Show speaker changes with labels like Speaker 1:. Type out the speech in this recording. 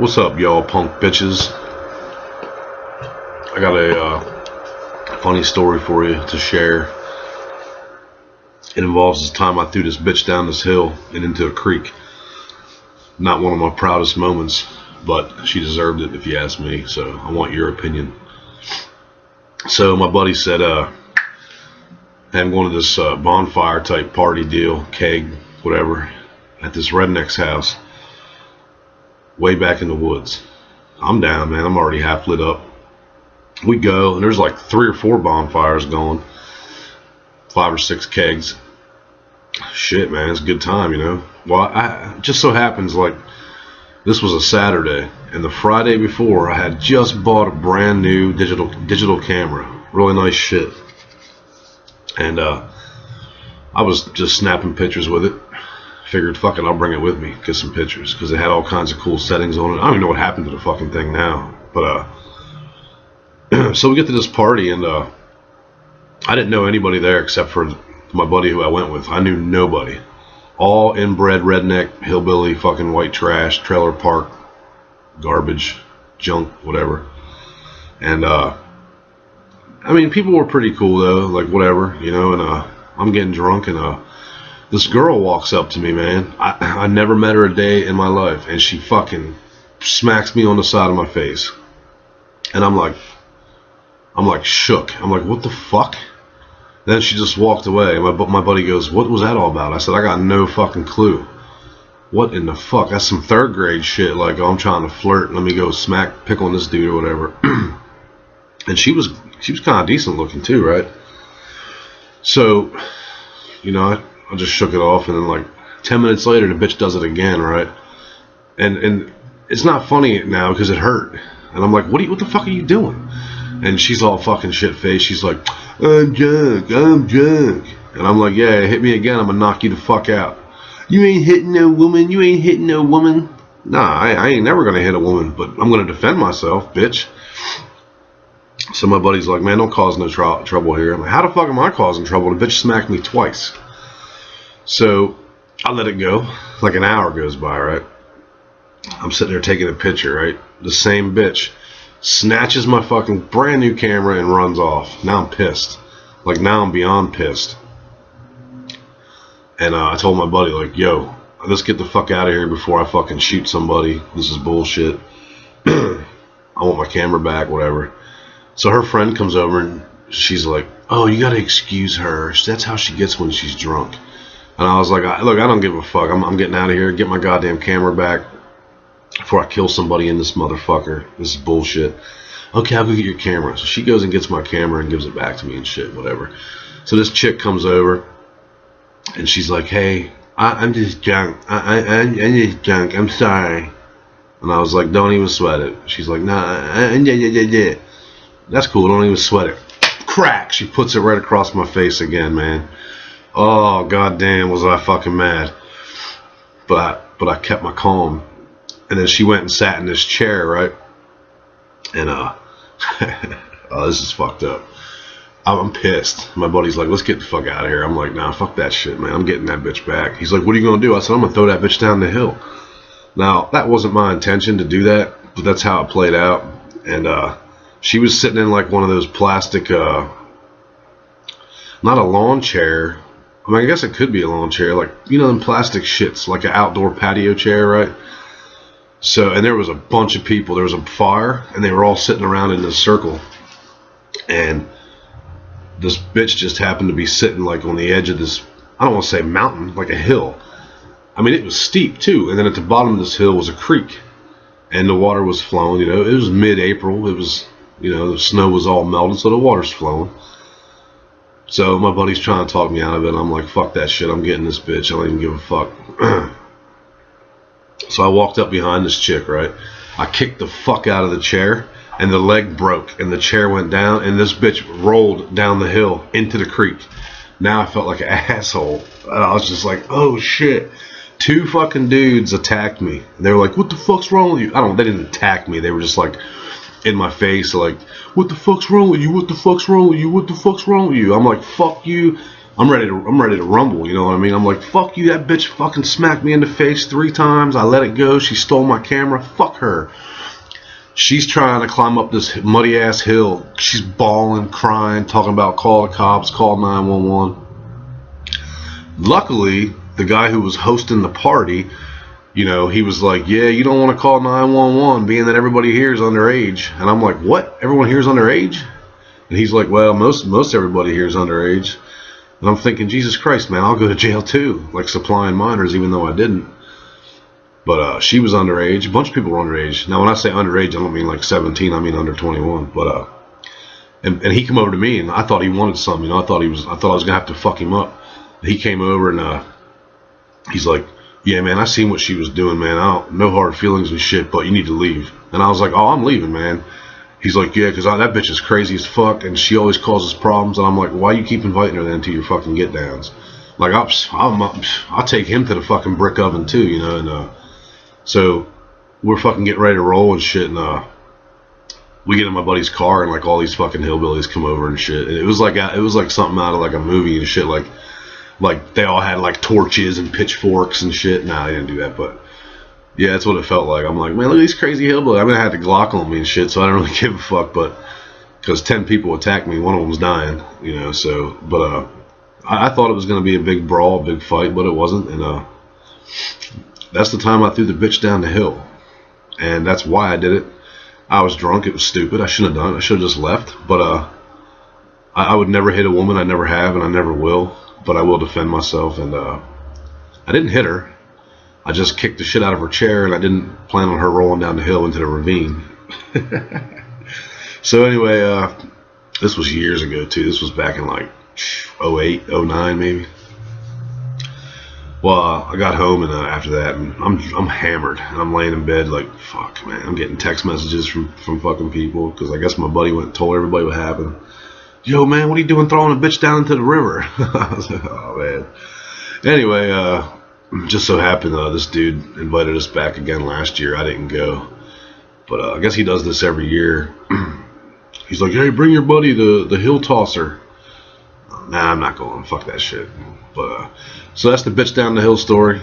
Speaker 1: What's up, y'all punk bitches? I got a funny story for you to share. It involves this time I threw this bitch down this hill and into a creek. Not one of my proudest moments, but she deserved it if you ask me, so I want your opinion. So my buddy said, had going to this bonfire type party deal, keg, whatever, at this redneck's house, way back in the woods. I'm down, man. I'm already half lit up. We go, and there's like 3 or 4 bonfires going, 5 or 6 kegs. Shit, man, it's a good time, you know. Well, it just so happens like this was a Saturday, and the Friday before I had just bought a brand new digital camera, really nice shit, and I was just snapping pictures with it. Figured, fuck it, I'll bring it with me, get some pictures, because it had all kinds of cool settings on it. I don't even know what happened to the fucking thing now, but so we get to this party, and I didn't know anybody there except for my buddy who I went with. I knew nobody. All inbred, redneck, hillbilly, fucking white trash, trailer park, garbage, junk, whatever. And I mean, people were pretty cool though, like whatever, you know. And I'm getting drunk, and this girl walks up to me, man. I never met her a day in my life, and she fucking smacks me on the side of my face, and I'm like shook. I'm like, what the fuck? Then she just walked away. My buddy goes, what was that all about? I said, I got no fucking clue. What in the fuck? That's some 3rd grade shit. Like, oh, I'm trying to flirt. Let me go pick on this dude or whatever. And she was kind of decent looking too, right? So, you know, I just shook it off, and then like 10 minutes later, the bitch does it again, right? And it's not funny now because it hurt. And I'm like, what the fuck are you doing? And she's all fucking shit-faced. She's like, I'm drunk. And I'm like, yeah, hit me again, I'm gonna knock you the fuck out. You ain't hitting no woman. Nah, I ain't never gonna hit a woman, but I'm gonna defend myself, bitch. So my buddy's like, man, don't cause no trouble here. I'm like, how the fuck am I causing trouble? The bitch smacked me twice. So I let it go. Like an hour goes by, right? I'm sitting there taking a picture, right? The same bitch snatches my fucking brand new camera and runs off. Now I'm pissed. Like, now I'm beyond pissed. And I told my buddy, like, yo, let's get the fuck out of here before I fucking shoot somebody. This is bullshit. I want my camera back, whatever. So her friend comes over, and she's like, oh, you gotta excuse her. That's how she gets when she's drunk. And I was like, look, I don't give a fuck. I'm getting out of here. Get my goddamn camera back before I kill somebody in this motherfucker. This is bullshit. Okay, I'll go get your camera. So she goes and gets my camera and gives it back to me and shit, whatever. So this chick comes over, and she's like, hey, I'm just drunk. I'm just drunk. I'm sorry. And I was like, don't even sweat it. She's like, nah, yeah. That's cool. Don't even sweat it. Crack. She puts it right across my face again, man. Oh, goddamn, was I fucking mad. But I kept my calm. And then she went and sat in this chair, right? And oh, this is fucked up. I'm pissed. My buddy's like, let's get the fuck out of here. I'm like, nah, fuck that shit, man. I'm getting that bitch back. He's like, what are you gonna do? I said, I'm gonna throw that bitch down the hill. Now, that wasn't my intention to do that, but that's how it played out. And she was sitting in like one of those plastic, not a lawn chair. I mean, I guess it could be a lawn chair, like, you know, them plastic shits, like an outdoor patio chair, right? So, and there was a bunch of people. There was a fire, and they were all sitting around in this circle. And this bitch just happened to be sitting like on the edge of this, I don't want to say mountain, like a hill. I mean, it was steep too. And then at the bottom of this hill was a creek, and the water was flowing. You know, it was mid-April. It was, you know, the snow was all melted, so the water's flowing. So my buddy's trying to talk me out of it, and I'm like, fuck that shit. I'm getting this bitch. I don't even give a fuck. So I walked up behind this chick, right? I kicked the fuck out of the chair, and the leg broke, and the chair went down, and this bitch rolled down the hill into the creek. Now I felt like an asshole. And I was just like, oh shit. 2 fucking dudes attacked me. They were like, what the fuck's wrong with you? They didn't attack me. They were just like in my face, like, what the fuck's wrong with you? What the fuck's wrong with you? What the fuck's wrong with you? I'm like, fuck you. I'm ready to rumble, you know what I mean? I'm like, fuck you, that bitch fucking smacked me in the face 3 times. I let it go. She stole my camera. Fuck her. She's trying to climb up this muddy ass hill. She's bawling, crying, talking about call the cops, call 911. Luckily, the guy who was hosting the party, you know, he was like, yeah, you don't want to call 911 being that everybody here is underage. And I'm like, what? Everyone here is underage? And he's like, well, most everybody here is underage. And I'm thinking, Jesus Christ, man, I'll go to jail too, like supplying minors, even though I didn't. But she was underage. A bunch of people were underage. Now, when I say underage, I don't mean like 17. I mean under 21. But and he came over to me, and I thought he wanted something. You know, I thought I was gonna have to fuck him up. He came over and he's like, yeah, man, I seen what she was doing, man. No hard feelings and shit, but you need to leave. And I was like, oh, I'm leaving, man. He's like, yeah, because that bitch is crazy as fuck, and she always causes problems. And I'm like, why you keep inviting her then to your fucking get downs? Like, I'll take him to the fucking brick oven too, you know. And so we're fucking getting ready to roll and shit, and we get in my buddy's car, and like all these fucking hillbillies come over and shit. And it was like something out of like a movie and shit. Like they all had like torches and pitchforks and shit. Nah, I didn't do that, but yeah, that's what it felt like. I'm like, man, look at these crazy hillbillies. I mean, I had the Glock on me and shit, so I don't really give a fuck. But because 10 people attacked me, one of them was dying, you know. So, but I thought it was gonna be a big brawl, a big fight, but it wasn't. And that's the time I threw the bitch down the hill, and that's why I did it. I was drunk. It was stupid. I shouldn't have done it. I should have just left. But I would never hit a woman. I never have, and I never will. But I will defend myself. And I didn't hit her. I just kicked the shit out of her chair, and I didn't plan on her rolling down the hill into the ravine. So anyway, this was years ago too. This was back in like 08, 09 maybe. Well, I got home, and after that, and I'm hammered, and I'm laying in bed like, fuck, man. I'm getting text messages from fucking people, because I guess my buddy went and told everybody what happened. Yo, man, what are you doing throwing a bitch down into the river? I was like, oh, man. Anyway, just so happened this dude invited us back again last year. I didn't go, but I guess he does this every year. He's like, hey, bring your buddy, the hill tosser. Nah, I'm not going. Fuck that shit. But so that's the bitch down the hill story.